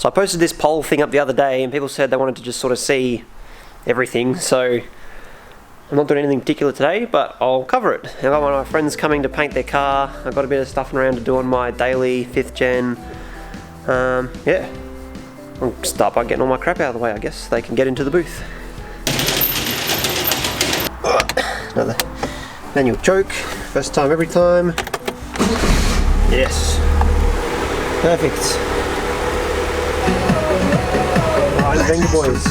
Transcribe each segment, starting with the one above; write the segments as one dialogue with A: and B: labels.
A: So I posted this poll thing up the other day and people said they wanted to just sort of see everything, so I'm not doing anything particular today, but I'll cover it. I've got one of my friends coming to paint their car. I've got a bit of stuffing around to do on my daily 5th gen. Yeah, I'll start by getting all my crap out of the way, I guess. They can get into the booth. Another manual choke, first time every time. Yes, perfect. Right, thank you boys.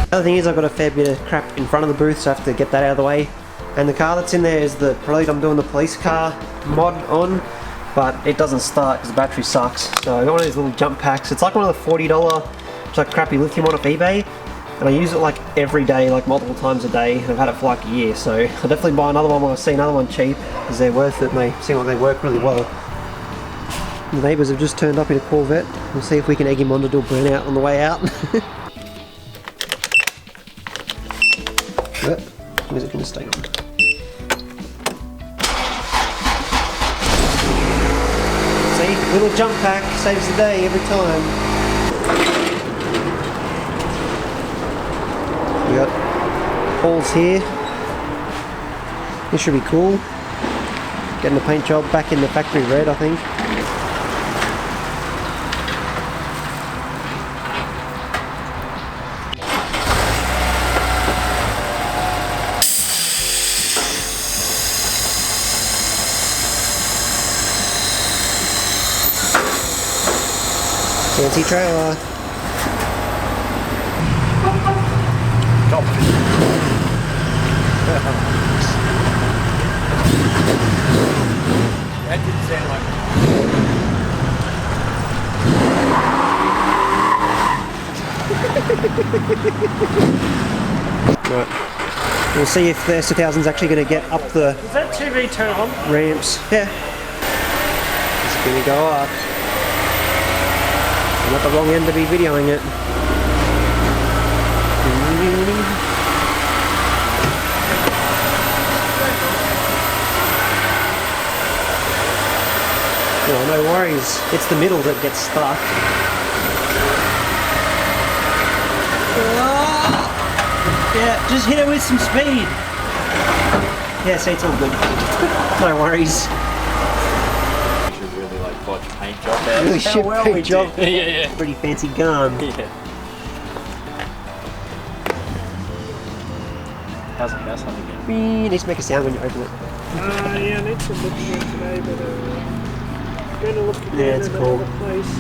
A: The other thing is I've got a fair bit of crap in front of the booth, so I have to get that out of the way. And the car that's in there is the Prelude I'm doing the police car mod on, but it doesn't start because the battery sucks. So I got one of these little jump packs. It's like one of the $40 like crappy lithium one off eBay, and I use it like every day, like multiple times a day. I've had it for like a year, so I'll definitely buy another one when I see another one cheap, because they're worth it and they seem like they work really well. The neighbours have just turned up in a Corvette. We'll see if we can egg him on to do a burnout on the way out. Yep. Where's it going to stay on? See, little jump pack saves the day every time. We got holes here. This should be cool. Getting the paint job back in the factory red, I think. Fancy trailer. Top.
B: That didn't sound like
A: Right. We'll see if the S2000 is actually going to get up the...
B: Is that TV turn on?
A: Ramps. Yeah. It's going to go up. I'm at the wrong end to be videoing it. Oh, no worries. It's the middle that gets stuck. Yeah, just hit it with some speed. Yeah, see, it's all good. No worries.
B: Really like botch paint job there.
A: Really shit paint job.
B: Yeah.
A: Pretty fancy gun.
B: Yeah. How's the house hunting again?
A: It needs to make a sound when you open it.
C: Yeah, I need to look at it today, but going to look at
A: it's cool.
C: place.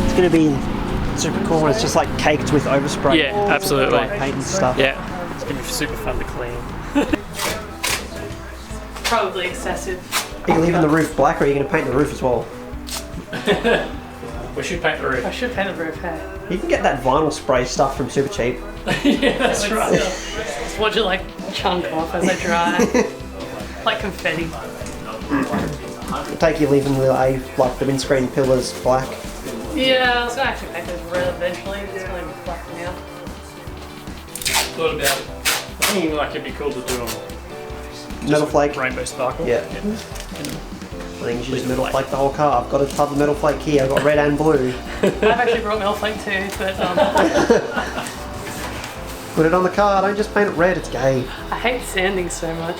A: It's going to be super cool when it's just like caked with overspray.
B: Yeah, absolutely.
A: Like paint and stuff.
B: Yeah, it's going to be super fun to clean.
D: Probably excessive.
A: Are you leaving the roof black, or are you going to paint the roof as well?
B: We should paint the roof.
D: I should paint the roof, hey?
A: You can get that vinyl spray stuff from super cheap.
D: Yeah, that's right. Just watch it like chunk off as they dry. Like confetti.
A: I take you leaving the like the windscreen pillars black.
D: Yeah, I was gonna actually paint those red eventually. It's gonna be black now.
B: Thought about it. I think like it'd be cool to do them.
A: Metal flake.
B: Rainbow sparkle.
A: Yeah. I think you should just metal flake the whole car. I've got a tub of metal flake here. I've got red and blue.
D: I've actually brought metal flake too, but
A: Put it on the car. Don't just paint it red. It's gay.
D: I hate sanding so much.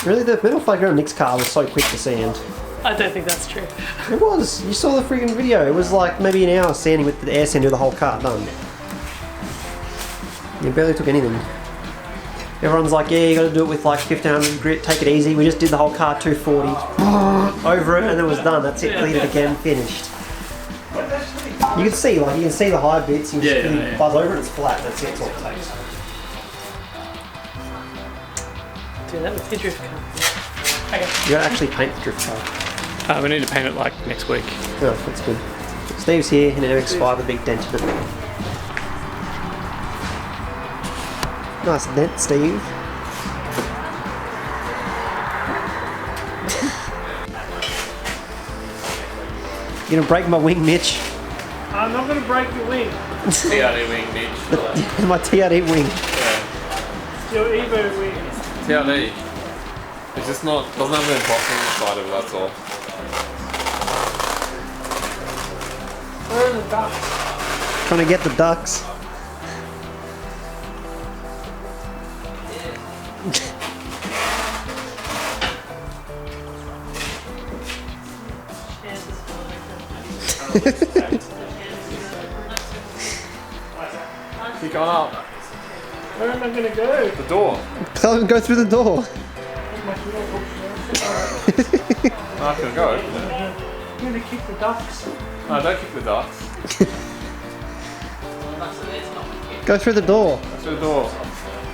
A: Really, the metal flake on Nick's car was so quick to sand.
D: I don't think that's true.
A: It was. You saw the freaking video. It was like maybe an hour sanding with the air sander, the whole car done. You barely took anything. Everyone's like, yeah, you got to do it with like 1500 grit. Take it easy. We just did the whole car 240 over it, and it was done. That's it. Cleaned it again. Finished. You can see, like, you can see the high bits. You just buzz over it. It's flat. That's it. That's all it takes.
D: Do that with your drift car. Okay.
A: You got to actually paint the drift car.
B: We need to paint it like next week.
A: Oh, that's good. Steve's here in an MX-5, a big dent in it. Nice dent, Steve. You're gonna break my wing, Mitch.
C: I'm not going to break your wing.
B: TRD wing, Mitch.
A: My TRD wing.
C: It's your Evo wing.
E: TRD. It's just not, doesn't have an embossing inside of it, that's all.
C: the ducks.
A: Trying to get the ducks.
B: Keep going up.
C: Where am I going to go?
B: The door.
A: Go through the door.
B: No, I can go.
C: I'm going to kick the ducks.
B: No, don't kick the ducks.
A: Go through the door.
B: Go through the door.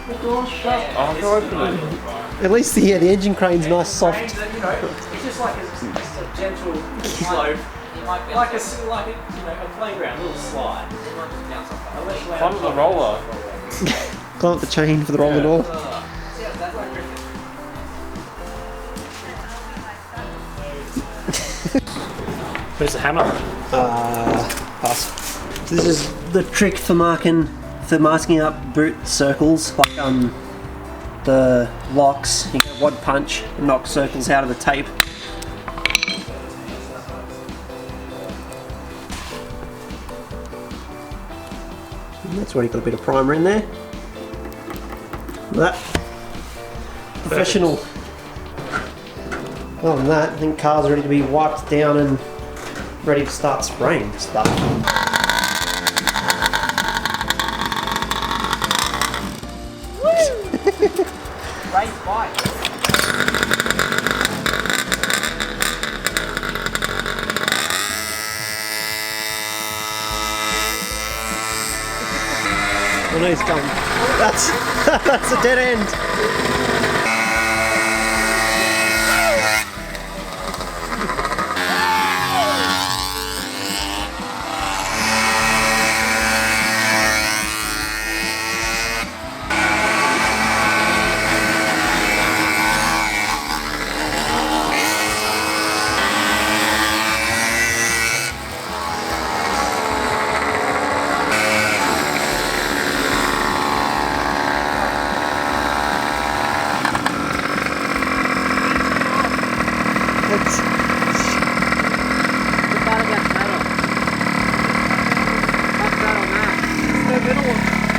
C: The door's shut.
B: I'll go open it.
A: At least the engine crane's nice, soft.
E: It's just like a gentle slope. Like a playground, little slide.
B: Climb up the roller.
A: Climb up the chain for the roller door.
B: Where's the hammer?
A: Pass. So this is the trick for masking up boot circles, like the locks. You get a wad punch and knock circles out of the tape. And that's already got a bit of primer in there. That professional. Other than that, I think car's ready to be wiped down and ready to start spraying stuff.
E: Race bike.
A: I know he's coming. That's a dead end.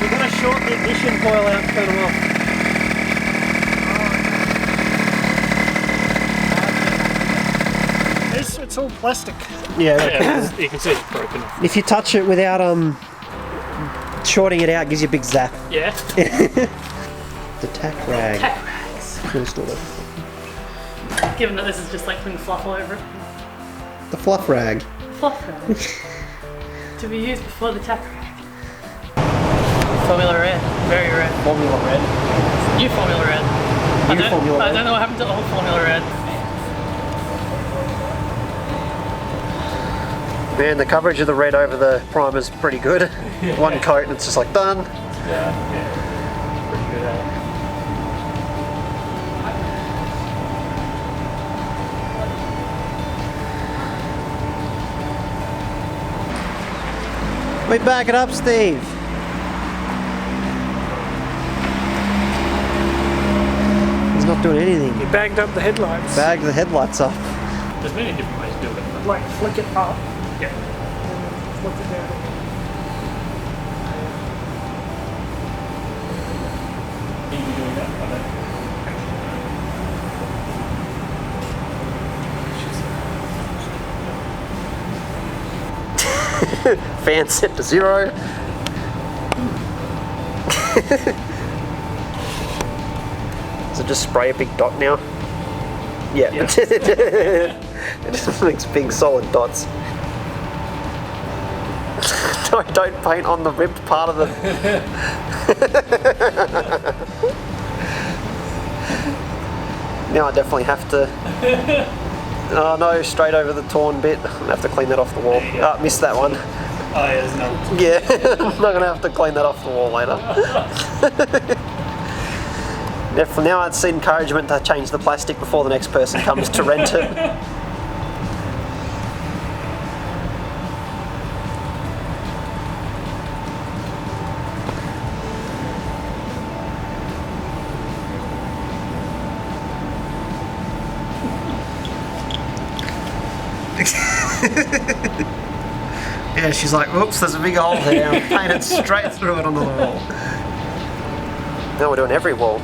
A: You're going to short the ignition coil out and turn them off.
C: It's all plastic.
A: Yeah.
B: You can see it's broken.
A: If you touch it without shorting it out, it gives you a big zap.
B: Yeah.
A: The tack rag.
D: Tack rags.
A: Install it.
D: Given that this is just like putting fluff all over it.
A: The fluff rag.
D: Fluff rag. To be used before the tack rag. Formula red. Very red.
A: Formula red.
D: New formula red. I don't know what happened to old formula red.
A: Man, the coverage of the red over the primer is pretty good. One coat and it's just like done.
B: Yeah. Pretty good at
A: We back it up, Steve. He's not doing anything.
C: You bagged up the headlights.
A: Bag the headlights up.
B: There's many different ways to do it.
C: Like flick it up.
B: Yeah.
C: Flick it down.
B: You can be doing that, I don't.
A: Fan set to 0. So just spray a big dot now? Yeah. It just makes big solid dots. Don't paint on the ripped part of the... Now I definitely have to... Oh no, straight over the torn bit. I'm gonna have to clean that off the wall. Ah, missed that one.
B: Oh yeah, there's no.
A: Yeah, I'm not gonna have to clean that off the wall later. Yeah, for now it's encouragement to change the plastic before the next person comes to rent it. Yeah, she's like, oops, there's a big hole there. I'm painted straight through it onto the wall. Now we're doing every wall.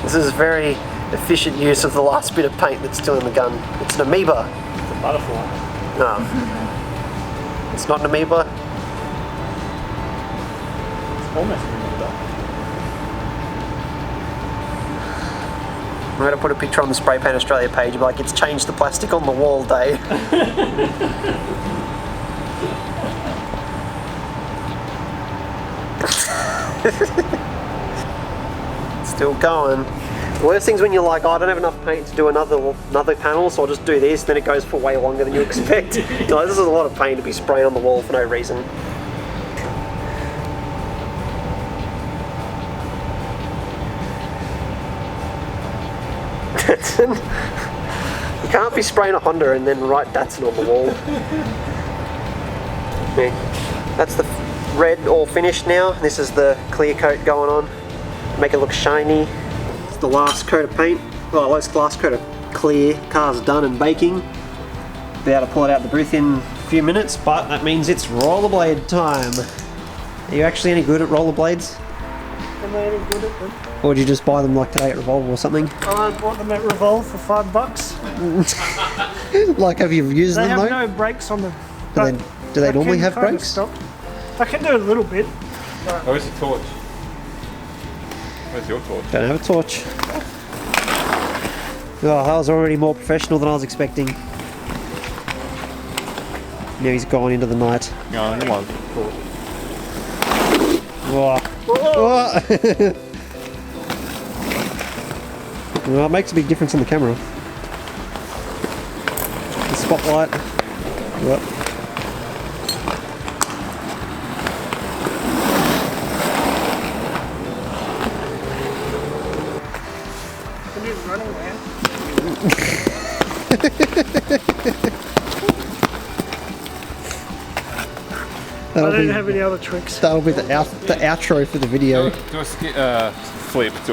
A: This is very efficient use of the last bit of paint that's still in the gun. It's an amoeba.
B: It's a butterfly.
A: No. It's not an amoeba.
B: It's almost an amoeba.
A: I'm going to put a picture on the Spray Paint Australia page, like it's changed the plastic on the wall day. Still going. The worst thing's when you're like, oh, I don't have enough paint to do another panel, so I'll just do this, then it goes for way longer than you expect. You're like, this is a lot of paint to be spraying on the wall for no reason. You can't be spraying a Honda and then write Datsun on the wall. Yeah. That's the red all finished now. This is the clear coat going on. Make it look shiny. It's the last coat of paint. Well, last coat of clear. Car's done and baking. Be able to pull it out of the booth in a few minutes, but that means it's rollerblade time. Are you actually any good at rollerblades?
C: Am I any good at them?
A: Or did you just buy them like today at Revolve or something?
C: I bought them at Revolve for $5.
A: Like, have you used
C: They
A: them
C: have
A: though?
C: no brakes on them.
A: Do they
C: I
A: normally
C: can
A: have
C: kind of
A: brakes?
C: stop. I can do a little bit.
B: Where's the torch? Where's your torch?
A: Don't have a torch. Oh, that was already more professional than I was expecting. Now he's gone into the night.
B: No, come on.
A: Whoa. Whoa. Well, it makes a big difference on the camera. The spotlight. What?
C: Can you running, man? I don't have any other tricks.
A: That'll be the outro for the video.
B: Do a flip. Do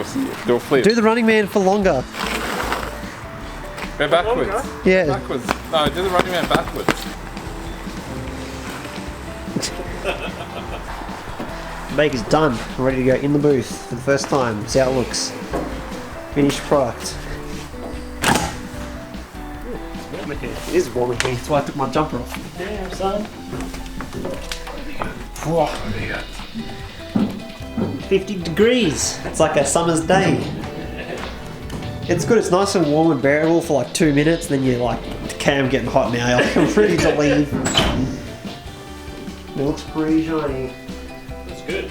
B: a flip.
A: Do the running man for longer.
B: Go backwards.
C: Longer?
A: Yeah.
B: Backwards. No, do the running man backwards.
A: Baker's done. I'm ready to go in the booth for the first time. See how it looks. Finished product. It is warm in here. That's why I took my jumper off.
C: Damn, son.
A: 50 degrees. It's like a summer's day. It's good. It's nice and warm and bearable for like 2 minutes. Then you're like, okay, I'm getting hot now. I'm ready to leave. It looks pretty shiny.
B: That's good.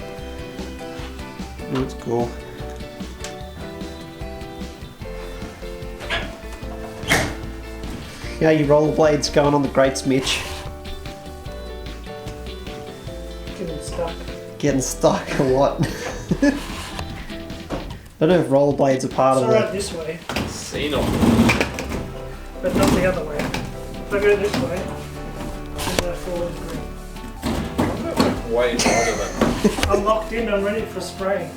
A: That's cool. Yeah, your rollerblades going on the grates, Mitch.
C: Getting stuck.
A: Getting stuck or what? I don't know if rollerblades are part
C: It's
A: of
C: alright
A: it.
C: this way,
B: Seen on.
C: but not the other way. If I go this way, then I fall into green.
B: Way harder than.
C: I'm locked in, I'm ready for spraying.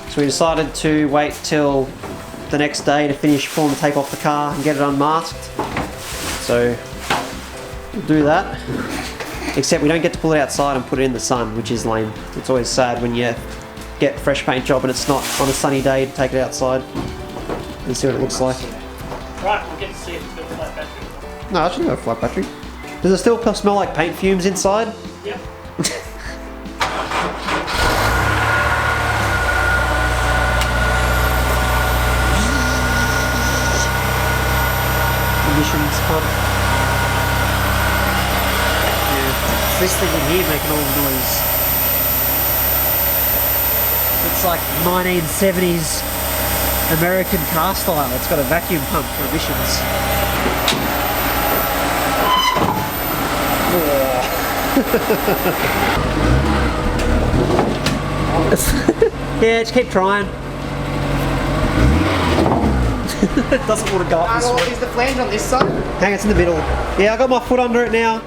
A: So we decided to wait till the next day to finish pulling the tape off the car and get it unmasked. So we'll do that. Except we don't get to pull it outside and put it in the sun, which is lame. It's always sad when you get a fresh paint job and it's not on a sunny day to take it outside and see what it looks like.
C: Right, we'll get to see if it's got a flat battery.
A: No, it shouldn't have a flat battery. Does it still smell like paint fumes inside?
C: Yep.
A: Emissions pump. Yeah, it's this thing in here making all the noise. It's like 1970s American car style. It's got a vacuum pump for emissions. Yeah, just keep trying. It doesn't want to go up this way.
F: Is the flange on this side?
A: Hang on, it's in the middle. Yeah, I got my foot under it now.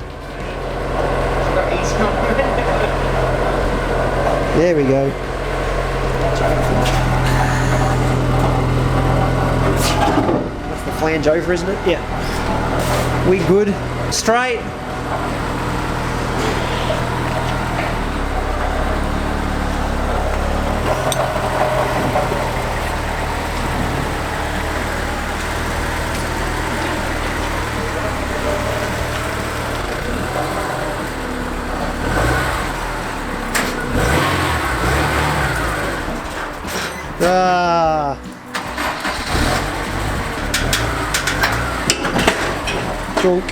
A: There we go. That's the flange over, isn't it? Yeah. We good. Straight. Ah. Junk.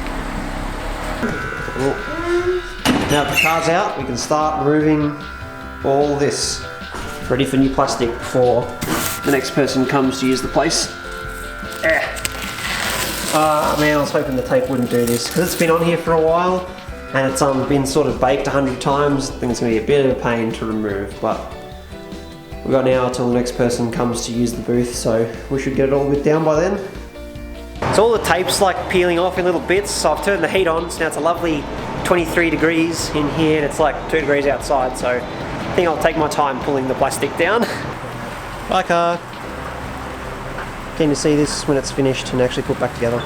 A: Now that the car's out, we can start removing all this. Ready for new plastic before the next person comes to use the place. Ah, man, I was hoping the tape wouldn't do this because it's been on here for a while and it's been sort of baked 100 times. I think it's going to be a bit of a pain to remove, but we've got now until the next person comes to use the booth, so we should get it all bit down by then. So all the tape's like peeling off in little bits, so I've turned the heat on, so now it's a lovely 23 degrees in here and it's like 2 degrees outside, so I think I'll take my time pulling the plastic down. Bye car. Keen to see this when it's finished and actually put back together.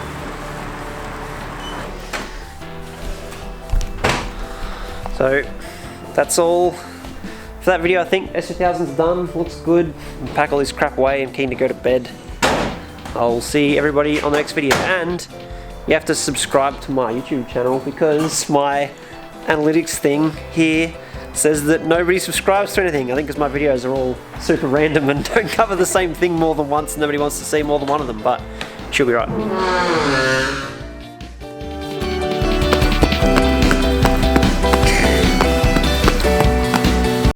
A: So that's all for that video. I think S2000's done, looks good. I'll pack all this crap away, I'm keen to go to bed. I'll see everybody on the next video, and you have to subscribe to my YouTube channel because my analytics thing here says that nobody subscribes to anything. I think because my videos are all super random and don't cover the same thing more than once and nobody wants to see more than one of them, but she'll be right.